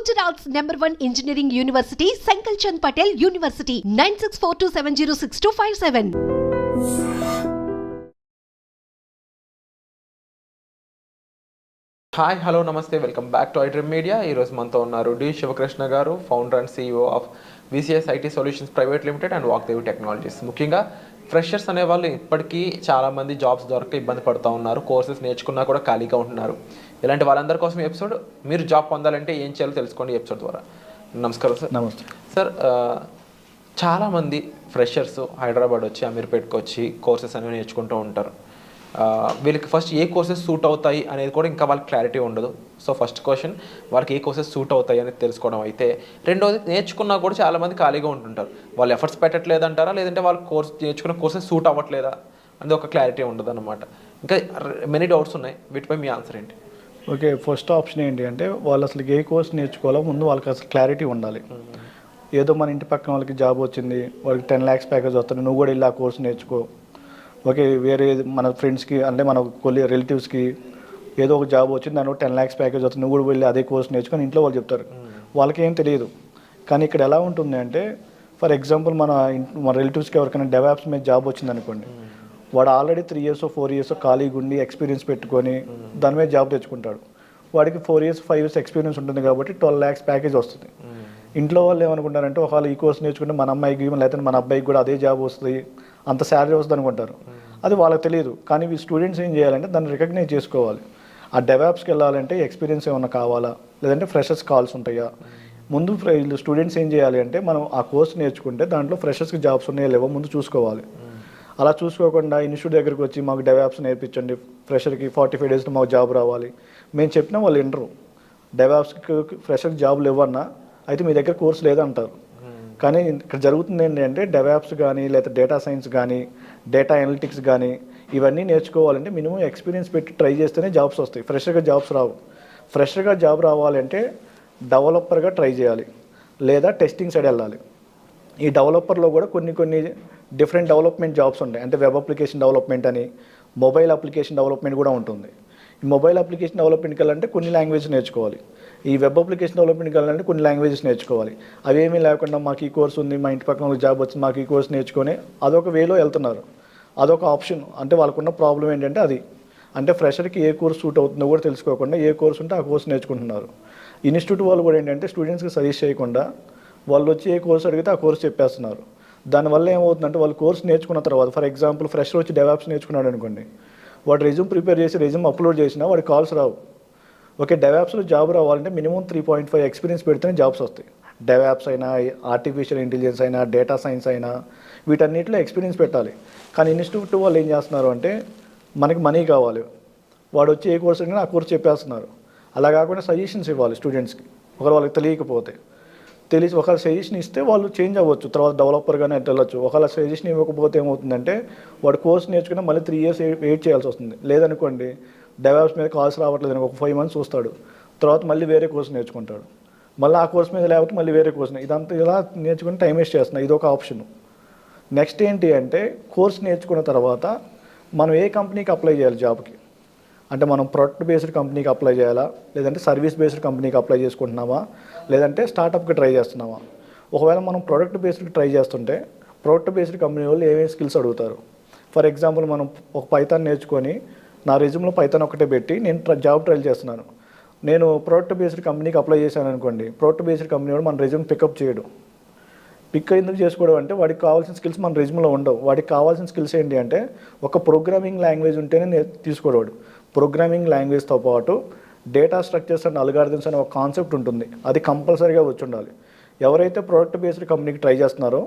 Gujarat's #1 engineering university, Sankalchand Patel University, 9642706257. Hi hello namaste welcome back to iDream media. ఈరోజు మనతో ఉన్నారు D Sivakrishna గారు, founder and CEO of VCS IT solutions private limited and Vagdevi technologies. ముఖ్యంగా freshers అనేవాళ్ళు ఇప్పటికీ చాలామంది jobs దొరక ఇబ్బంది పడుతూ ఉన్నారు, కోర్సెస్ నేర్చుకున్నా కూడా ఖాళీగా ఉంటున్నారు. ఇలాంటి వాళ్ళందరి కోసం ఎపిసోడ్. మీరు జాబ్ పొందాలంటే ఏం చేయాలో తెలుసుకోండి ఎపిసోడ్ ద్వారా. నమస్కారం సార్. నమస్తే సార్. చాలామంది ఫ్రెషర్స్ హైదరాబాద్ వచ్చి అమీర్పేట్కి వచ్చి కోర్సెస్ అనేవి నేర్చుకుంటూ ఉంటారు. వీళ్ళకి ఫస్ట్ ఏ కోర్సెస్ సూట్ అవుతాయి అనేది కూడా ఇంకా వాళ్ళకి క్లారిటీ ఉండదు. సో ఫస్ట్ క్వశ్చన్, వాళ్ళకి ఏ కోర్సెస్ సూట్ అవుతాయి అనేది తెలుసుకోవడం అయితే, రెండోది నేర్చుకున్నా కూడా చాలామంది ఖాళీగా ఉంటుంటారు. వాళ్ళు ఎఫర్ట్స్ పెట్టట్లేదు అంటారా, లేదంటే వాళ్ళు నేర్చుకున్న కోర్సెస్ సూట్ అవ్వట్లేదా అనేది ఒక క్లారిటీ ఉండదు అనమాట. ఇంకా మెనీ డౌట్స్ ఉన్నాయి, వీటిపై మీ ఆన్సర్ ఏంటి? ఓకే, ఫస్ట్ ఆప్షన్ ఏంటి అంటే వాళ్ళు అసలు ఏ కోర్స్ నేర్చుకోవాలో ముందు వాళ్ళకి అసలు క్లారిటీ ఉండాలి. ఏదో మన ఇంటి పక్కన వాళ్ళకి జాబ్ వచ్చింది, వాళ్ళకి 10 lakhs ప్యాకేజ్ వస్తుంది, నువ్వు కూడా వెళ్ళి ఆ కోర్స్ నేర్చుకో. ఓకే, వేరే మన ఫ్రెండ్స్కి అంటే మన రిలేటివ్స్కి ఏదో ఒక జాబ్ వచ్చింది, దాని 10 lakhs ప్యాకేజ్ వస్తుంది, నువ్వు కూడా వెళ్ళి అదే కోర్స్ నేర్చుకొని ఇంట్లో వాళ్ళు చెప్తారు. వాళ్ళకి ఏం తెలియదు. కానీ ఇక్కడ ఎలా ఉంటుంది అంటే, ఫర్ ఎగ్జాంపుల్ మన రిలేటివ్స్కి ఎవరికైనా డెవాప్స్ మీద జాబ్ వచ్చింది అనుకోండి, వాడు ఆల్రెడీ 3 years 4 years ఖాళీగా ఉండి ఎక్స్పీరియన్స్ పెట్టుకొని దాని మీద జాబ్ తెచ్చుకుంటాడు. వాడికి 4 years 5 years ఎక్స్పీరియన్స్ ఉంటుంది కాబట్టి 12 lakhs ప్యాకేజ్ వస్తుంది. ఇంట్లో వాళ్ళు ఏమనుకుంటారంటే, ఒకవేళ ఈ కోర్స్ నేర్చుకుంటే మన అమ్మాయికి లేకపోతే మన అబ్బాయికి కూడా అదే జాబ్ వస్తుంది, అంత శాలరీ వస్తుంది అనుకుంటారు. అది వాళ్ళకి తెలియదు. కానీ ఈ స్టూడెంట్స్ ఏం చేయాలంటే దాన్ని రికగ్నైజ్ చేసుకోవాలి. ఆ డెవాప్స్కి వెళ్ళాలంటే ఎక్స్పీరియన్స్ ఏమన్నా కావాలా, లేదంటే ఫ్రెషర్స్ కాల్స్ ఉంటాయా. ముందు స్టూడెంట్స్ ఏం చేయాలి అంటే, మనం ఆ కోర్స్ నేర్చుకుంటే దాంట్లో ఫ్రెషర్స్కి జాబ్స్ ఉన్నాయో లేవో ముందు చూసుకోవాలి. అలా చూసుకోకుండా ఇన్స్టిట్యూట్ దగ్గరికి వచ్చి మాకు డెవాప్స్ నేర్పించండి, ఫ్రెషర్కి 45 days మాకు జాబ్ రావాలి మేము చెప్పినా వాళ్ళు వినరు. డెవాప్స్కి ఫ్రెషర్కి జాబ్లు ఇవ్వన్నా అయితే మీ దగ్గర కోర్స్ లేదంటారు. కానీ ఇక్కడ జరుగుతుంది ఏంటంటే, డెవాప్స్ కానీ లేదా డేటా సైన్స్ కానీ డేటా అనలిటిక్స్ కానీ ఇవన్నీ నేర్చుకోవాలంటే మినిమం ఎక్స్పీరియన్స్ పెట్టి ట్రై చేస్తేనే జాబ్స్ వస్తాయి. ఫ్రెషర్గా జాబ్స్ రావు. ఫ్రెషర్గా జాబ్ రావాలంటే డెవలపర్గా ట్రై చేయాలి, లేదా టెస్టింగ్ సైడ్ వెళ్ళాలి. ఈ డెవలపర్లో కూడా కొన్ని డిఫరెంట్ డెవలప్మెంట్ జాబ్స్ ఉంటాయి. అంటే వెబ్ అప్లికేషన్ డెవలప్మెంట్ అని, మొబైల్ అప్లికేషన్ డెవలప్మెంట్ కూడా ఉంటుంది. ఈ మొబైల్ అప్లికేషన్ డెవలప్మెంట్కి వెళ్ళాలంటే కొన్ని లాంగ్వేజ్ నేర్చుకోవాలి. ఈ వెబ్ అప్లికేషన్ డెవలప్మెంట్కి వెళ్ళాలంటే కొన్ని లాంగ్వేజెస్ నేర్చుకోవాలి. అవేమీ లేకుండా మాకు ఈ కోర్స్ ఉంది, మా ఇంటి పక్కన జాబ్ వచ్చింది, మాకు ఈ కోర్స్ నేర్చుకొని అదొక వేలో వెళ్తున్నారు. అదొక ఆప్షన్. అంటే వాళ్ళకున్న ప్రాబ్లం ఏంటంటే అది, అంటే ఫ్రెషర్కి ఏ కోర్స్ సూట్ అవుతుందో కూడా తెలుసుకోకుండా ఏ కోర్స్ ఉంటే ఆ కోర్స్ నేర్చుకుంటున్నారు. ఇన్స్టిట్యూట్ వాళ్ళు కూడా ఏంటంటే స్టూడెంట్స్కి సజెస్ట్ చేయకుండా వాళ్ళు వచ్చి ఏ కోర్స్ అడిగితే ఆ కోర్స్ చెప్పేస్తున్నారు. దానివల్ల ఏమవుతుందంటే, వాళ్ళు కోర్స్ నేర్చుకున్న తర్వాత, ఫర్ ఎగ్జాంపుల్ ఫ్రెషర్ వచ్చి డెవాప్స్ నేర్చుకున్నాడు అనుకోండి, వాడు రెజ్యూమ్ ప్రిపేర్ చేసి రెజ్యూమ్ అప్లోడ్ చేసినా వాడి కాల్స్ రావు. ఓకే, డెవాప్స్లో జాబ్ రావాలంటే మినిమం 3.5 ఎక్స్పీరియన్స్ పెడితేనే జాబ్స్ వస్తాయి. డెవాప్స్ అయినా, ఆర్టిఫిషియల్ ఇంటెలిజెన్స్ అయినా, డేటా సైన్స్ అయినా, వీటన్నిటిలో ఎక్స్పీరియన్స్ పెట్టాలి. కానీ ఇన్స్టిట్యూట్ వాళ్ళు ఏం చేస్తున్నారు అంటే, మనకి మనీ కావాలి, వాడు వచ్చి ఏ కోర్స్ అడిగినా ఆ కోర్స్ చెప్పేస్తున్నారు. అలా కాకుండా సజెషన్స్ ఇవ్వాలి స్టూడెంట్స్కి. ఒకవేళ వాళ్ళకి తెలియకపోతే ఒకవేళ సజెషన్ ఇస్తే వాళ్ళు చేంజ్ అవ్వచ్చు, తర్వాత డెవలపర్గానే వెళ్ళొచ్చు. ఒకవేళ సజెషన్ ఇవ్వకపోతే ఏమవుతుందంటే, వాడు కోర్స్ నేర్చుకున్నా మళ్ళీ 3 years వెయిట్ చేయాల్సి వస్తుంది. లేదనుకోండి, డెవాప్స్ మీద కాల్స్ రావట్లేదు అని ఒక 5 months చూస్తాడు, తర్వాత మళ్ళీ వేరే కోర్స్ నేర్చుకుంటాడు, మళ్ళీ ఆ కోర్స్ మీద లేకపోతే మళ్ళీ వేరే కోర్స్. ఇదంతా ఇలా నేర్చుకుని టైం వేస్ట్ చేస్తున్నాయి. ఇదొక ఆప్షన్. నెక్స్ట్ ఏంటి అంటే, కోర్స్ నేర్చుకున్న తర్వాత మనం ఏ కంపెనీకి అప్లై చేయాలి జాబ్కి. అంటే మనం ప్రొడక్ట్ బేస్డ్ కంపెనీకి అప్లై చేయాలా, లేదంటే సర్వీస్ బేస్డ్ కంపెనీకి అప్లై చేసుకుంటున్నామా, లేదంటే స్టార్టప్కి ట్రై చేస్తున్నామా. ఒకవేళ మనం ప్రొడక్ట్ బేస్డ్ ట్రై చేస్తుంటే, ప్రొడక్ట్ బేస్డ్ కంపెనీ వాళ్ళు ఏమేమి స్కిల్స్ అడుగుతారు. ఫర్ ఎగ్జాంపుల్, మనం ఒక పైథాన్ నేర్చుకొని నా రెజ్యూమ్లో పైథాన్ ఒకటే పెట్టి నేను జాబ్ ట్రైల్ చేస్తున్నాను. నేను ప్రొడక్ట్ బేస్డ్ కంపెనీకి అప్లై చేశాను అనుకోండి, ప్రొడక్ట్ బేస్డ్ కంపెనీ వాడు మన రెజ్యూమ్ పికప్ చేయడు. పిక్ ఎందుకు చేసుకోవడం అంటే, వాడికి కావాల్సిన స్కిల్స్ మన రెజ్యూమ్లో ఉండవు. వాడికి కావాల్సిన స్కిల్స్ ఏంటి అంటే, ఒక ప్రోగ్రామింగ్ లాంగ్వేజ్ ఉంటేనే తీసుకోవడం. ప్రోగ్రామింగ్ లాంగ్వేజ్తో పాటు డేటా స్ట్రక్చర్స్ అండ్ అల్గారిథమ్స్ అనే ఒక కాన్సెప్ట్ ఉంటుంది, అది కంపల్సరీగా వచ్చి ఉండాలి. ఎవరైతే ప్రోడక్ట్ బేస్డ్ కంపెనీకి ట్రై చేస్తున్నారో,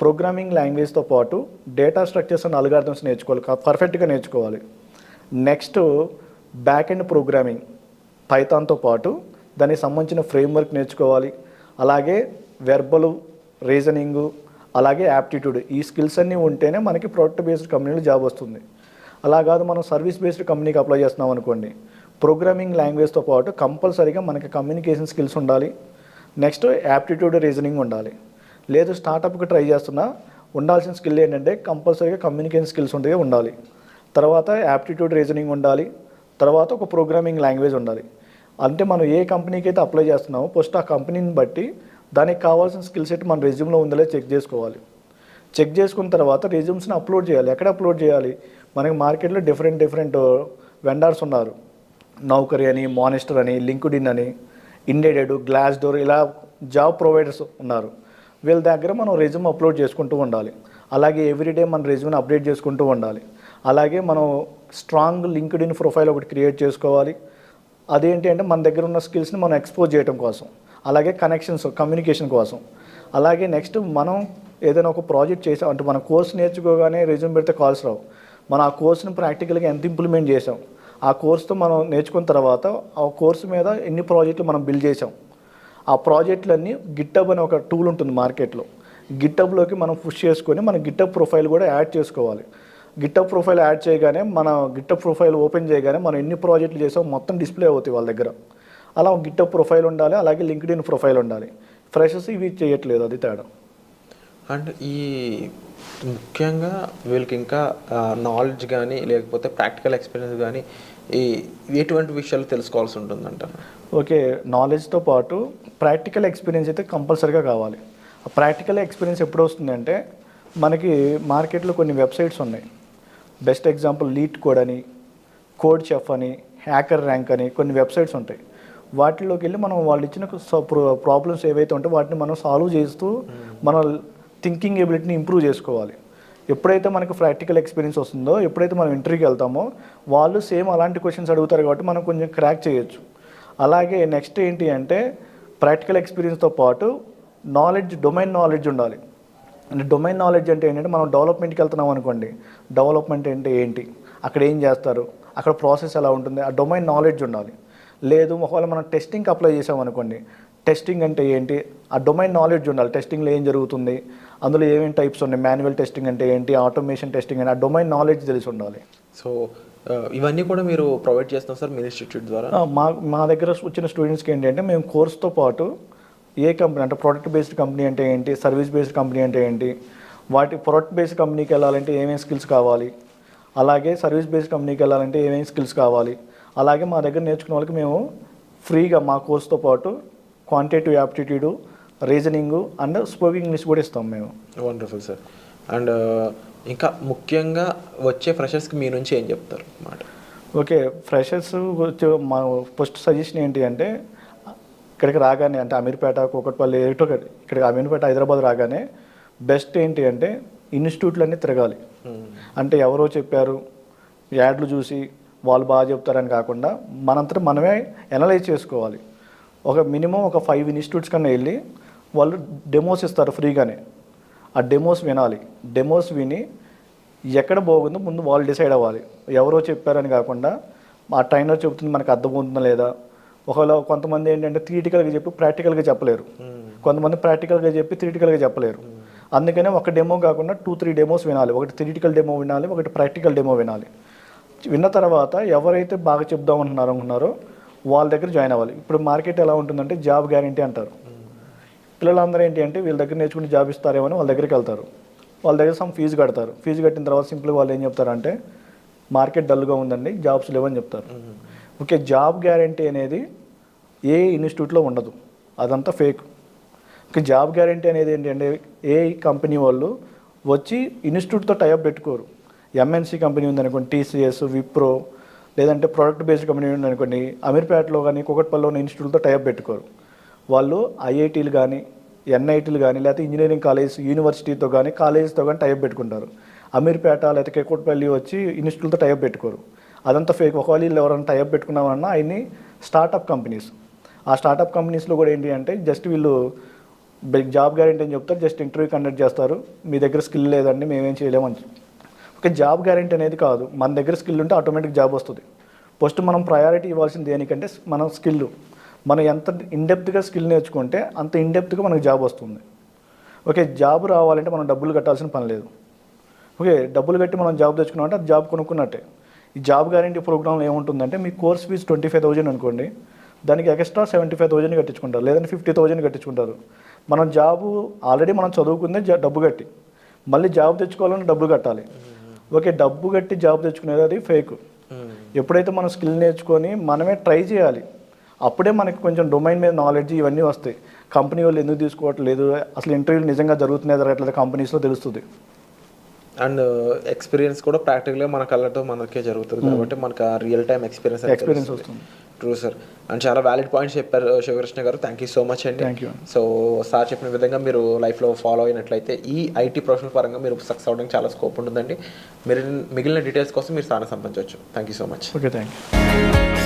ప్రోగ్రామింగ్ లాంగ్వేజ్తో పాటు డేటా స్ట్రక్చర్స్ అండ్ అల్గారిథమ్స్ నేర్చుకోవాలి, పర్ఫెక్ట్గా నేర్చుకోవాలి. నెక్స్ట్, బ్యాక్ ఎండ్ ప్రోగ్రామింగ్ పైథాన్తో పాటు దానికి సంబంధించిన ఫ్రేమ్వర్క్ నేర్చుకోవాలి. అలాగే వెర్బల్, రీజనింగు, అలాగే యాప్టిట్యూడ్, ఈ స్కిల్స్ అన్నీ ఉంటేనే మనకి ప్రోడక్ట్ బేస్డ్ కంపెనీలో జాబ్ వస్తుంది. అలా కాదు, మనం సర్వీస్ బేస్డ్ కంపెనీకి అప్లై చేస్తున్నాం అనుకోండి, ప్రోగ్రామింగ్ లాంగ్వేజ్తో పాటు కంపల్సరీగా మనకి కమ్యూనికేషన్ స్కిల్స్ ఉండాలి. నెక్స్ట్, యాప్టిట్యూడ్, రీజనింగ్ ఉండాలి. లేదు స్టార్టప్కి ట్రై చేస్తున్నా, ఉండాల్సిన స్కిల్ ఏంటంటే కంపల్సరీగా కమ్యూనికేషన్ స్కిల్స్ ఉండాలి. తర్వాత యాప్టిట్యూడ్, రీజనింగ్ ఉండాలి. తర్వాత ఒక ప్రోగ్రామింగ్ లాంగ్వేజ్ ఉండాలి. అంటే మనం ఏ కంపెనీకి అయితే అప్లై చేస్తున్నామో ఫస్ట్ ఆ కంపెనీని బట్టి దానికి కావాల్సిన స్కిల్ సెట్ మన రెజ్యూమ్లో ఉందో చెక్ చేసుకోవాలి. చెక్ చేసుకున్న తర్వాత రెజ్యూమ్స్ని అప్లోడ్ చేయాలి. ఎక్కడ అప్లోడ్ చేయాలి? మనకి మార్కెట్లో డిఫరెంట్ వెండర్స్ ఉన్నారు. నౌకరీ అని, మానిస్టర్ అని, లింక్డ్ఇన్ అని, ఇండెడెడ్, గ్లాస్ డోర్, ఇలా జాబ్ ప్రొవైడర్స్ ఉన్నారు. వీళ్ళ దగ్గర మనం రెజ్యూమ్ అప్లోడ్ చేసుకుంటూ ఉండాలి. అలాగే ఎవ్రీడే మన రెజ్యూమ్ని అప్డేట్ చేసుకుంటూ ఉండాలి. అలాగే మనం స్ట్రాంగ్ లింక్డ్ఇన్ ప్రొఫైల్ ఒకటి క్రియేట్ చేసుకోవాలి. అదేంటి అంటే మన దగ్గర ఉన్న స్కిల్స్ని మనం ఎక్స్పోజ్ చేయడం కోసం, అలాగే కనెక్షన్స్, కమ్యూనికేషన్ కోసం. అలాగే నెక్స్ట్ మనం ఏదైనా ఒక ప్రాజెక్ట్ చేసాం అంటే మన కోర్స్ నేర్చుకోగానే రెజ్యూమ్ పెడితే కాల్స్ రావు. మనం ఆ కోర్స్ని ప్రాక్టికల్గా ఎంత ఇంప్లిమెంట్ చేసాం, ఆ కోర్స్తో మనం నేర్చుకున్న తర్వాత ఆ కోర్సు మీద ఎన్ని ప్రాజెక్టులు మనం బిల్డ్ చేసాం, ఆ ప్రాజెక్టులన్నీ గిట్టబ్ అనే ఒక టూల్ ఉంటుంది మార్కెట్లో. గిట్టబ్లోకి మనం పుష్ చేసుకొని మన గిట్టబ్ ప్రొఫైల్ కూడా యాడ్ చేసుకోవాలి. గిట్టబ్ ప్రొఫైల్ యాడ్ చేయగానే మన గిట్టబ్ ప్రొఫైల్ ఓపెన్ చేయగానే మనం ఎన్ని ప్రాజెక్టులు చేసాం మొత్తం డిస్ప్లే అవుతాయి వాళ్ళ దగ్గర. అలా గిట్టబ్ ప్రొఫైల్ ఉండాలి, అలాగే లింక్డ్ఇన్ ప్రొఫైల్ ఉండాలి. ఫ్రెషర్స్ ఇవి చేయట్లేదు, అది తేడా. అండ్ ఈ ముఖ్యంగా వీళ్ళకి ఇంకా నాలెడ్జ్ కానీ లేకపోతే ప్రాక్టికల్ ఎక్స్పీరియన్స్ కానీ ఈ ఎటువంటి విషయాలు తెలుసుకోవాల్సి ఉంటుందంట? ఓకే, నాలెడ్జ్తో పాటు ప్రాక్టికల్ ఎక్స్పీరియన్స్ అయితే కంపల్సరీగా కావాలి. ఆ ప్రాక్టికల్ ఎక్స్పీరియన్స్ ఎప్పుడు వస్తుందంటే మనకి మార్కెట్లో కొన్ని వెబ్సైట్స్ ఉన్నాయి. బెస్ట్ ఎగ్జాంపుల్ లీడ్ కోడ్ అని, కోడ్ చెఫ్ అని, హ్యాకర్ ర్యాంక్ అని కొన్ని వెబ్సైట్స్ ఉంటాయి. వాటిలోకి వెళ్ళి మనం వాళ్ళు ఇచ్చిన ప్రాబ్లమ్స్ ఏవైతే ఉంటాయో వాటిని మనం సాల్వ్ చేస్తూ మన థింకింగ్ ఎబిలిటీని ఇంప్రూవ్ చేసుకోవాలి. ఎప్పుడైతే మనకు ప్రాక్టికల్ ఎక్స్పీరియన్స్ వస్తుందో, ఎప్పుడైతే మనం ఇంటర్వ్యూకి వెళ్తామో వాళ్ళు సేమ్ అలాంటి క్వశ్చన్స్ అడుగుతారు కాబట్టి మనం కొంచెం క్రాక్ చేయొచ్చు. అలాగే నెక్స్ట్ ఏంటి అంటే ప్రాక్టికల్ ఎక్స్పీరియన్స్తో పాటు నాలెడ్జ్, డొమైన్ నాలెడ్జ్ ఉండాలి. అంటే డొమైన్ నాలెడ్జ్ అంటే ఏంటంటే మనం డెవలప్మెంట్కి వెళ్తున్నాం అనుకోండి, డెవలప్మెంట్ అంటే ఏంటి, అక్కడ ఏం చేస్తారు, అక్కడ ప్రాసెస్ ఎలా ఉంటుంది, ఆ డొమైన్ నాలెడ్జ్ ఉండాలి. లేదు ఒకవేళ మనం టెస్టింగ్కి అప్లై చేసాం అనుకోండి, టెస్టింగ్ అంటే ఏంటి, ఆ డొమైన్ నాలెడ్జ్ ఉండాలి. టెస్టింగ్లో ఏం జరుగుతుంది, అందులో ఏమేమి టైప్స్ ఉన్నాయి, మాన్యువల్ టెస్టింగ్ అంటే ఏంటి, ఆటోమేషన్ టెస్టింగ్ అంటే ఆ డొమైన్ నాలెడ్జ్ తెలిసి ఉండాలి. సో ఇవన్నీ కూడా మీరు ప్రొవైడ్ చేస్తున్నాం సార్ మీ ఇన్స్టిట్యూట్ ద్వారా? మా దగ్గర వచ్చిన స్టూడెంట్స్కి ఏంటంటే మేము కోర్స్తో పాటు ఏ కంపెనీ అంటే ప్రోడక్ట్ బేస్డ్ కంపెనీ అంటే ఏంటి, సర్వీస్ బేస్డ్ కంపెనీ అంటే ఏంటి, వాటి ప్రొడక్ట్ బేస్డ్ కంపెనీకి వెళ్ళాలంటే ఏమేమి స్కిల్స్ కావాలి, అలాగే సర్వీస్ బేస్డ్ కంపెనీకి వెళ్ళాలంటే ఏమేమి స్కిల్స్ కావాలి, అలాగే మా దగ్గర నేర్చుకున్న వాళ్ళకి మేము ఫ్రీగా మా కోర్స్తో పాటు quantitative aptitude, reasoning and spoking English కూడా ఇస్తాం మేము. Wonderful sir. అండ్ ఇంకా ముఖ్యంగా వచ్చే ఫ్రెషర్స్కి మీ నుంచి ఏం చెప్తారు మాట? ఓకే, ఫ్రెషర్స్ వచ్చే మా ఫస్ట్ సజెషన్ ఏంటి అంటే ఇక్కడికి రాగానే అంటే అమీర్పేట, కూకట్పల్లి, ఇక్కడికి అమీర్పేట, హైదరాబాద్ రాగానే బెస్ట్ ఏంటి అంటే ఇన్స్టిట్యూట్లన్నీ తిరగాలి. అంటే ఎవరో చెప్పారు, యాడ్లు చూసి వాళ్ళు బాగా చెప్తారని కాకుండా మనంతటా మనమే అనలైజ్ చేసుకోవాలి. ఒక మినిమం ఒక 5 ఇన్స్టిట్యూట్స్ కన్నా వెళ్ళి వాళ్ళు డెమోస్ ఇస్తారు ఫ్రీగానే. ఆ డెమోస్ వినాలి. డెమోస్ విని ఎక్కడ బాగుందో ముందు వాళ్ళు డిసైడ్ అవ్వాలి. ఎవరో చెప్పారని కాకుండా ఆ ట్రైనర్ చెబుతుంది మనకు అర్థమవుతుందా లేదా. ఒకవేళ కొంతమంది ఏంటంటే థియరిటికల్గా చెప్పి ప్రాక్టికల్గా చెప్పలేరు, కొంతమంది ప్రాక్టికల్గా చెప్పి థియరిటికల్గా చెప్పలేరు. అందుకనే ఒక డెమో కాకుండా 2-3 డెమోస్ వినాలి. ఒకటి థియరిటికల్ డెమో వినాలి, ఒకటి ప్రాక్టికల్ డెమో వినాలి. విన్న తర్వాత ఎవరైతే బాగా చెప్దాం అనుకున్నారో వాళ్ళ దగ్గర జాయిన్ అవ్వాలి. ఇప్పుడు మార్కెట్ ఎలా ఉంటుందంటే జాబ్ గ్యారంటీ అంటారు. పిల్లలందరూ ఏంటి అంటే వీళ్ళ దగ్గర నేర్చుకుని జాబ్ ఇస్తారేమో అని వాళ్ళ దగ్గరికి వెళ్తారు. వాళ్ళ దగ్గర సమ్ ఫీజు కడతారు. ఫీజు కట్టిన తర్వాత సింపుల్గా వాళ్ళు ఏం చెప్తారంటే మార్కెట్ డల్గా ఉందండి, జాబ్స్ లేవని చెప్తారు. ఓకే, జాబ్ గ్యారంటీ అనేది ఏ ఇన్స్టిట్యూట్లో ఉండదు, అదంతా ఫేక్. ఓకే, జాబ్ గ్యారంటీ అనేది ఏంటంటే ఏ కంపెనీ వాళ్ళు వచ్చి ఇన్స్టిట్యూట్తో టైఅప్ పెట్టుకోరు. ఎంఎన్సీ కంపెనీ ఉందనుకోండి, టీసీఎస్, విప్రో, లేదంటే ప్రోడక్ట్ బేస్డ్ కంపెనీ ఉందనుకోండి, అమీర్పేటలో కానీ కూకట్పల్లిలో ఉన్న ఇన్స్టిట్యూట్తో టైఅప్ పెట్టుకోరు. వాళ్ళు ఐఐటీలు కానీ, ఎన్ఐటీలు కానీ, లేకపోతే ఇంజనీరింగ్ కాలేజ్, యూనివర్సిటీతో కానీ, కాలేజ్తో కానీ టైఅప్ పెట్టుకుంటారు. అమీర్పేట లేకపోతే కూకట్పల్లి వచ్చి ఇన్స్టిట్యూట్తో టైఅప్ పెట్టుకోరు. అదంతా ఫేక్. ఒకవేళ వీళ్ళు ఎవరైనా టైఅప్ పెట్టుకున్నామన్నా అవన్నీ స్టార్టప్ కంపెనీస్. ఆ స్టార్టప్ కంపెనీస్లో కూడా ఏంటి అంటే జస్ట్ వీళ్ళు జాబ్ గ్యారంటీ అని చెప్తారు, జస్ట్ ఇంటర్వ్యూ కండక్ట్ చేస్తారు, మీ దగ్గర స్కిల్ లేదండి మేమేం చేయలేమని. ఓకే, జాబ్ గ్యారంటీ అనేది కాదు. మన దగ్గర స్కిల్ ఉంటే ఆటోమేటిక్ జాబ్ వస్తుంది. ఫస్ట్ మనం ప్రయారిటీ ఇవ్వాల్సింది దేనికంటే మన స్కిల్. మనం ఎంత ఇన్డెప్త్గా స్కిల్ నేర్చుకుంటే అంత ఇన్డెప్త్గా మనకు జాబ్ వస్తుంది. ఓకే, జాబ్ రావాలంటే మనం డబ్బులు కట్టాల్సిన పని లేదు. ఓకే, డబ్బులు కట్టి మనం జాబ్ తెచ్చుకున్నామంటే అది జాబ్ కొనుక్కున్నట్టే. ఈ జాబ్ గ్యారంటీ ప్రోగ్రాంలో ఏముంటుందంటే మీ కోర్స్ ఫీజు 25,000 అనుకోండి, దానికి ఎక్స్ట్రా 75,000 కట్టించుకుంటారు, లేదంటే 50,000 కట్టించుకుంటారు. మనం జాబు ఆల్రెడీ మనం చదువుకుందే డబ్బు కట్టి, మళ్ళీ జాబ్ తెచ్చుకోవాలని డబ్బులు కట్టాలి. ఓకే, డబ్బు కట్టి జాబ్ తెచ్చుకునేది అది ఫేక్. ఎప్పుడైతే మనం స్కిల్ నేర్చుకొని మనమే ట్రై చేయాలి, అప్పుడే మనకి కొంచెం డొమైన్ మీద నాలెడ్జ్ ఇవన్నీ వస్తాయి. కంపెనీ వాళ్ళు ఎందుకు తీసుకోవట్లేదు, అసలు ఇంటర్వ్యూలు నిజంగా జరుగుతున్నాయి జరగట్లేదు కంపెనీస్లో తెలుస్తుంది. అండ్ ఎక్స్పీరియన్స్ కూడా ప్రాక్టికల్గా మన కళ్ళతో మనకే జరుగుతుంది కాబట్టి మనకు ఆ రియల్ టైం ఎక్స్పీరియన్స్ వస్తుంది. True sir. అండ్ చాలా వ్యాలిడ్ పాయింట్స్ చెప్పారు శివకృష్ణ గారు. థ్యాంక్ యూ సో మచ్ అండి. Thank you. సో సార్ చెప్పిన విధంగా మీరు లైఫ్లో ఫాలో అయినట్లయితే ఈ ఐటీ ప్రొఫెషనల్ పరంగా మీరు సక్సెస్ అవ్వడానికి చాలా స్కోప్ ఉంటుందండి. మీరు మిగిలిన డీటెయిల్స్ కోసం మీరు సార్ని సంప్రదించవచ్చు. Thank you so much. Okay, thank you.